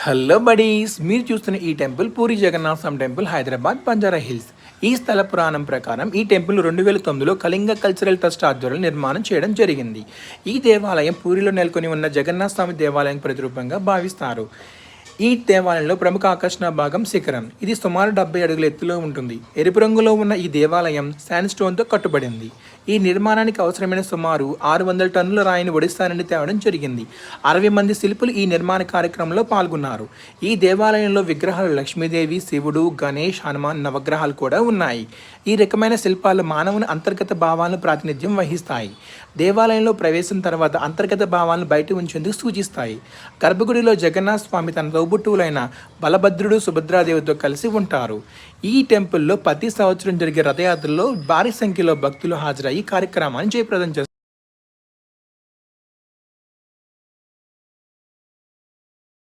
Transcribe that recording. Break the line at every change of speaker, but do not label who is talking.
Hello buddies, మీరు చూస్తున్న ఈ టెంపుల్ పూరి జగన్నాథ స్వామి టెంపుల్, హైదరాబాద్, బంజారా హిల్స్. ఈ స్థల పురాణం ప్రకారం ఈ టెంపుల్ 2009లో కళింగ కల్చరల్ ట్రస్ట్ ఆధ్వర్యంలో నిర్మాణం చేయడం జరిగింది. ఈ దేవాలయం పూరిలో నెలకొని ఉన్న జగన్నాథ స్వామి దేవాలయం ప్రతిరూపంగా భావిస్తారు. ఈ దేవాలయంలో ప్రముఖ ఆకర్షణ భాగం శిఖరం. ఇది సుమారు 70 అడుగుల ఎత్తులో ఉంటుంది. ఎరుపు రంగులో ఉన్న ఈ దేవాలయం శాండ్ స్టోన్తో కట్టుబడింది. ఈ నిర్మాణానికి అవసరమైన సుమారు 600 టన్నుల రాయిని ఒడిశా నుండి తేవడం జరిగింది. 60 మంది శిల్పులు ఈ నిర్మాణ కార్యక్రమంలో పాల్గొన్నారు. ఈ దేవాలయంలో విగ్రహాలు లక్ష్మీదేవి, శివుడు, గణేష్, హనుమాన్ నవగ్రహాలు కూడా ఉన్నాయి. ఈ రకమైన శిల్పాలు మానవుని అంతర్గత భావాలను ప్రాతినిధ్యం వహిస్తాయి. దేవాలయంలో ప్రవేశం తర్వాత అంతర్గత భావాలను బయట ఉంచేందుకు సూచిస్తాయి. గర్భగుడిలో జగన్నాథ స్వామి తన తోబుట్టువులైన బలభద్రుడు, సుభద్రాదేవితో కలిసి ఉంటారు. ఈ టెంపుల్లో ప్రతి సంవత్సరం జరిగే రథయాత్రలో భారీ సంఖ్యలో భక్తులు హాజరయ్యి కార్యక్రమాన్ని జయప్రదం చేస్తారు.